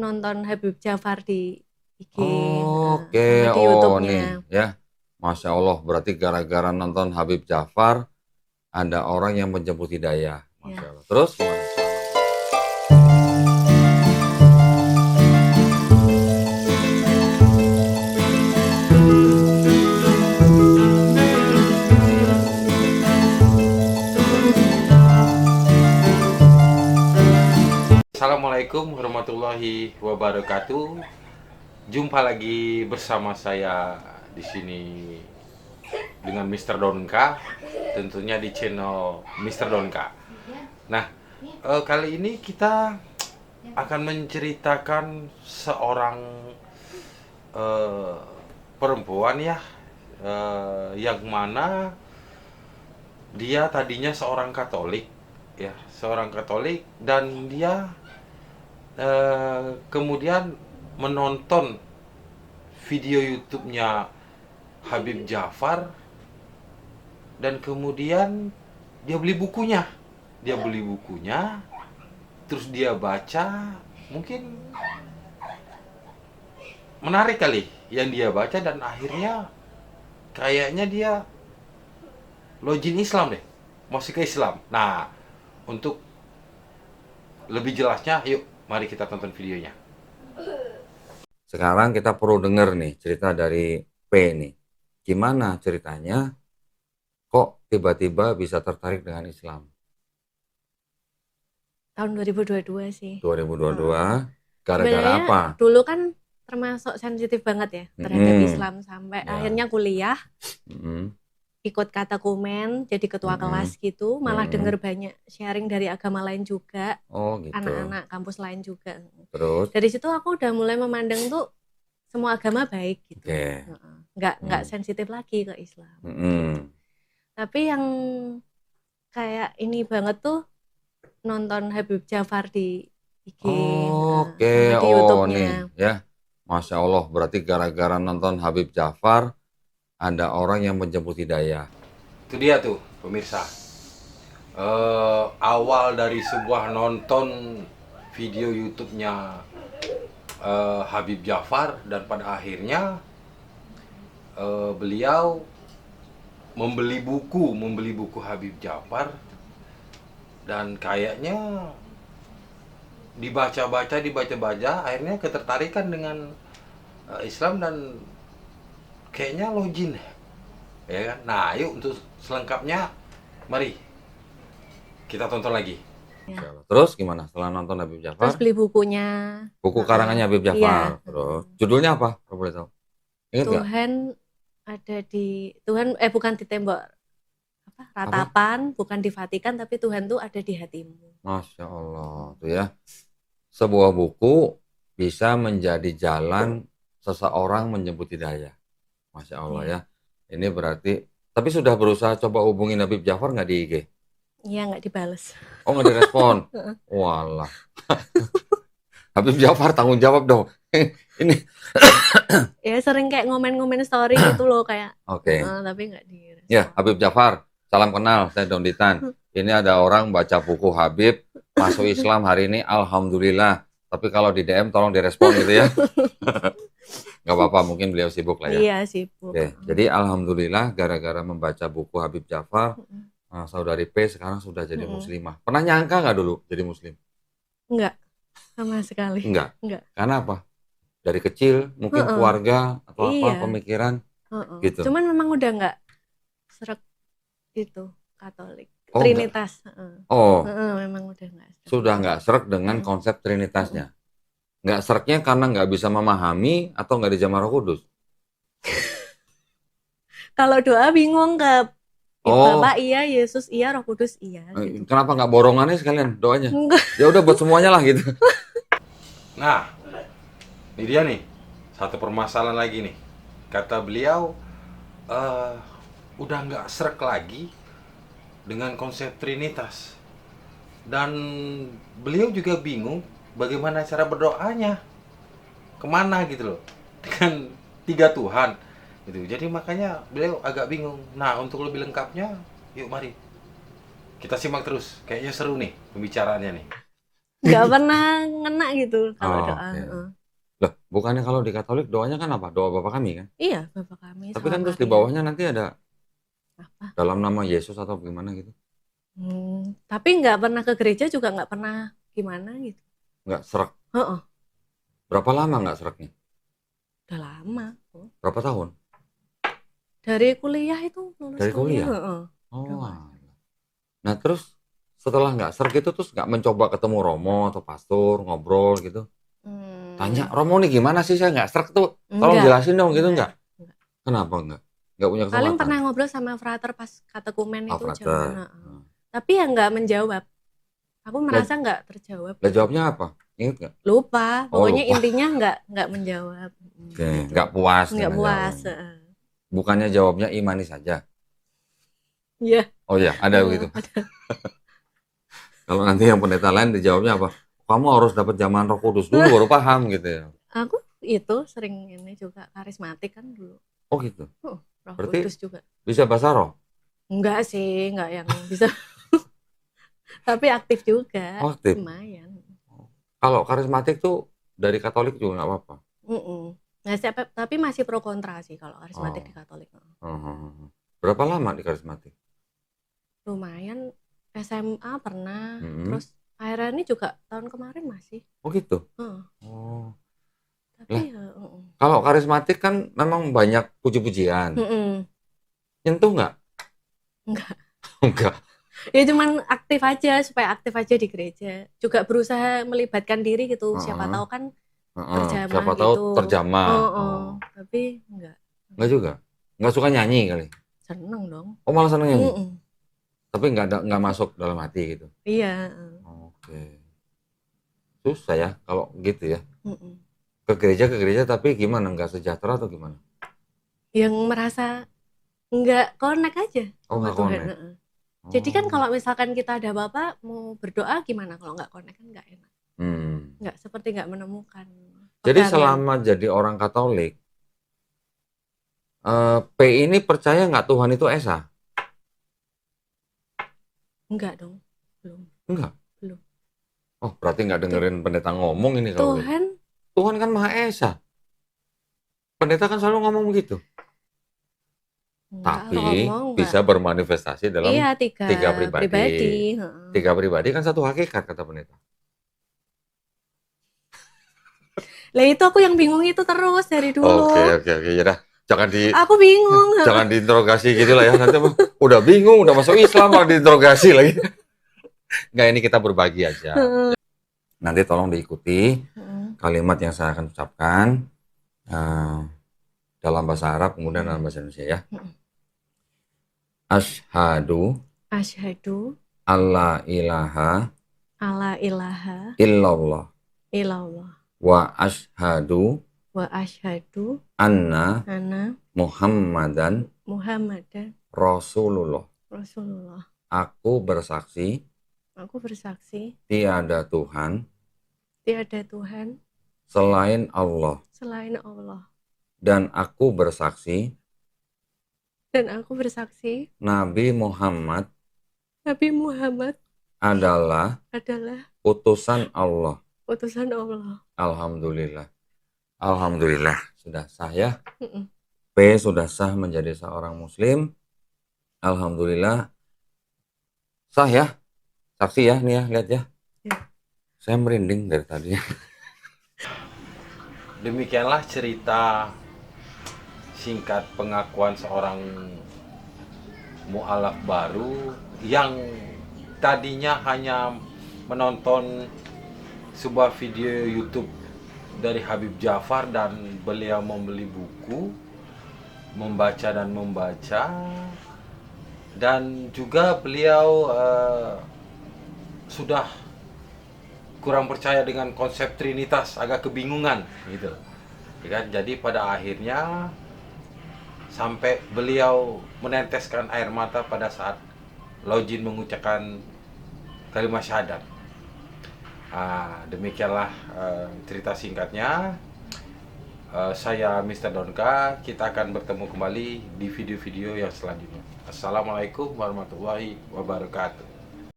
nonton Habib Jafar di IG, Oke, sama di oh YouTube-nya. nih ya, Masya Allah, berarti gara-gara nonton Habib Jafar, ada orang yang menjemput hidayah, Masya Ya. Allah. Terus gimana? Assalamualaikum warahmatullahi wabarakatuh. Jumpa lagi bersama saya di sini dengan Mr. Donka, tentunya di channel Mr. Donka. Nah, kali ini kita akan menceritakan seorang eh, perempuan ya, yang mana dia tadinya seorang Katolik, ya, seorang Katolik, dan dia kemudian menonton video YouTube-nya Habib Jafar, dan kemudian dia beli bukunya. Dia beli bukunya, terus dia baca, mungkin menarik kali yang dia baca, dan akhirnya kayaknya dia login Islam deh, masuk ke Islam. Nah, untuk lebih jelasnya, yuk mari kita tonton videonya. Sekarang kita perlu denger nih cerita dari P nih. Gimana ceritanya kok tiba-tiba bisa tertarik dengan Islam? Tahun 2022 sih. 2022 gara-gara Sebenarnya apa? dulu kan termasuk sensitif banget ya terhadap Mm-mm. Islam, sampai Ya. akhirnya kuliah Mm-mm. ikut katakumen jadi ketua Mm-mm. kelas gitu, malah Mm-mm. denger banyak sharing dari agama lain juga, Oh gitu. anak-anak kampus lain juga. Terus, Dari situ aku udah mulai memandang tuh semua agama baik gitu. oke. Heeh. Nggak Mm. sensitif lagi ke Islam. Mm-mm. Tapi yang kayak ini banget tuh nonton Habib Jafar di IG, Oke, sama di oh nih YouTube-nya. ya, Masya Allah, berarti gara-gara nonton Habib Jafar, ada orang yang menjemput hidayah. Itu dia tuh, pemirsa. Awal dari sebuah nonton video YouTube-nya Habib Jafar, dan pada akhirnya beliau membeli buku Habib Jafar, dan kayaknya dibaca-baca, akhirnya ketertarikan dengan Islam, dan kayaknya login ya kan. Nah, yuk untuk selengkapnya mari kita tonton lagi. Ya. Terus gimana setelah nonton Habib Terus Jafar? beli bukunya. Buku karangannya Habib Jafar. Iya. Terus judulnya apa? Kalau boleh tahu. Ingat nggak? Tuhan ada di Tuhan, bukan di tembok apa Apa? ratapan, bukan di Vatikan, tapi Tuhan tuh ada di hatimu. Masya Allah, tuh ya. Sebuah buku bisa menjadi jalan seseorang menjemput hidayah. Masya Allah Iya. ya. Ini berarti, tapi sudah berusaha coba hubungin Habib Jafar nggak di IG? Iya, nggak dibales. Oh, nggak direspon. Walah. Habib Jafar tanggung jawab dong. Ini. Ya sering kayak ngomen-ngomen story gitu loh kayak. Oke. Tapi nggak direspon. Ya, Habib Jafar. Salam kenal, saya Donditan. Ini ada orang baca buku Habib, masuk Islam hari ini, Alhamdulillah. Tapi kalau di DM tolong direspon gitu ya. Nggak apa-apa, mungkin beliau sibuk lah ya. Iya, sibuk. Oke, jadi Alhamdulillah gara-gara membaca buku Habib Jafar, saudari P sekarang sudah jadi muslimah. Pernah nyangka nggak dulu jadi muslim? Enggak, sama sekali. Enggak. Enggak. Karena apa? Dari kecil, mungkin keluarga atau apa, Iya. pemikiran gitu. Cuman memang udah nggak seret itu Katolik. Oh, Trinitas. Oh, memang udah nggak seret. sudah nggak seret dengan konsep Trinitasnya. Nggak seretnya karena nggak bisa memahami atau nggak dijamah Roh Kudus? Kalau doa bingung ke Bapak iya, Yesus iya, Roh Kudus iya. Gitu. Kenapa nggak borongannya sekalian doanya? Enggak. Ya udah buat semuanya lah gitu. Nah, ini dia nih, satu permasalahan lagi nih. Kata beliau, udah nggak srek lagi dengan konsep Trinitas. Dan beliau juga bingung bagaimana cara berdoanya, kemana gitu loh, dengan tiga Tuhan gitu. Jadi makanya beliau agak bingung. Nah, untuk lebih lengkapnya, yuk mari kita simak terus. Kayaknya seru nih pembicaraannya nih. nggak pernah ngena gitu kalau Oh, doa. oke. Heeh. Loh, bukannya kalau di Katolik doanya kan apa? Doa Bapa Kami kan? Iya, Bapa Kami Tapi sama kan terus di Maria. bawahnya nanti ada Apa? dalam nama Yesus atau gimana gitu. Tapi nggak pernah ke gereja juga nggak pernah gimana gitu. Nggak serak. Heeh, Berapa lama nggak seraknya? udah lama. Oh. Berapa tahun? Dari kuliah itu lulus Dari kuliah. kuliah? Heeh. Udah Oh. nggak. Nah terus setelah nggak serak itu terus nggak mencoba ketemu Romo atau pastor ngobrol gitu? Tanya, Hmm, Romo nih gimana sih saya nggak serak tuh? Tolong enggak, jelasin dong gitu nggak? enggak. Kenapa nggak? Nggak punya Paling kesempatan? pernah ngobrol sama frater pas katekumen Oh, itu zaman. frater. Tapi ya nggak menjawab. Aku Lah, merasa nggak terjawab lah gitu. jawabnya apa? Ingat nggak? Lupa, Oh pokoknya lupa. intinya nggak menjawab. Oke, Gitu. nggak puas Nggak dengan puas. jawabannya. Bukannya jawabnya imani saja. Iya. Oh iya, ada begitu. Kalau nanti yang pendeta lain dijawabnya apa? Kamu harus dapat zaman Roh Kudus dulu baru paham gitu ya. Aku itu sering ini juga karismatik kan dulu. Oh gitu. Roh Berarti Kudus juga. bisa bahasa roh? Enggak sih, enggak yang bisa. Tapi aktif juga, Oh, aktif. lumayan. Kalau karismatik tuh dari Katolik juga nggak apa-apa. Nah, tapi masih pro kontra sih kalau karismatik Oh. di Katolik. Berapa lama di karismatik? Lumayan, SMA pernah, Mm-mm. terus akhirnya ini juga tahun kemarin masih. Oh gitu. Heeh. Oh. Tapi Lah, ya, kalau karismatik kan memang banyak puji-pujian. Nyentuh nggak? enggak. Enggak. Ya cuman aktif aja supaya aktif aja di gereja. Juga berusaha melibatkan diri gitu. Siapa tahu kan terjamah Siapa tahu gitu. terjamah. Tapi enggak. Enggak juga. Enggak suka nyanyi kali. Seneng dong. Oh malah seneng nyanyi. Mm-mm. Tapi nggak masuk dalam hati gitu. Iya. Oke. Susah ya kalau gitu ya. Mm-mm. Ke gereja tapi gimana? Nggak sejahtera atau gimana? Yang merasa nggak connect aja Oh sama nggak Tuhan. connect. Jadi kan kalau misalkan kita ada apa mau berdoa gimana kalau nggak connect kan nggak enak. Nggak seperti nggak menemukan. Jadi selama jadi orang Katolik, P ini percaya nggak Tuhan itu Esa? Enggak dong, belum. Enggak. Belum. Oh berarti nggak dengerin pendeta ngomong ini kalau Tuhan. Tuhan kan Maha Esa. Pendeta kan selalu ngomong begitu. Tapi bisa bermanifestasi dalam tiga pribadi. Tiga pribadi kan satu hakikat kata pendeta. Lah itu aku yang bingung itu terus dari dulu. Oke, ya dah. Aku bingung. Jangan diinterogasi gitu lah ya. Nanti udah bingung, udah masuk Islam malah diinterogasi lagi. Enggak, ini kita berbagi aja. Nanti tolong diikuti kalimat yang saya akan ucapkan dalam bahasa Arab kemudian dalam bahasa Indonesia ya. Asyhadu alla ilaha illallah wa asyhadu anna Muhammadan Rasulullah. Aku bersaksi tiada Tuhan selain Allah. Dan aku bersaksi Nabi Muhammad adalah utusan Allah. Alhamdulillah sudah sah ya. P sudah sah menjadi seorang muslim. Alhamdulillah sah ya. Saksi ya nih ya, lihat ya. Saya merinding dari tadi. Demikianlah cerita singkat pengakuan seorang mu'alaf baru yang tadinya hanya menonton sebuah video YouTube dari Habib Ja'far dan beliau membeli buku, membaca dan juga beliau sudah kurang percaya dengan konsep Trinitas, agak kebingungan gitu. Jadi pada akhirnya sampai beliau meneteskan air mata pada saat Lojin mengucapkan kalimat syahadat. Demikianlah cerita singkatnya. Saya Mr. Donka. Kita akan bertemu kembali di video-video yang selanjutnya. Assalamualaikum warahmatullahi wabarakatuh.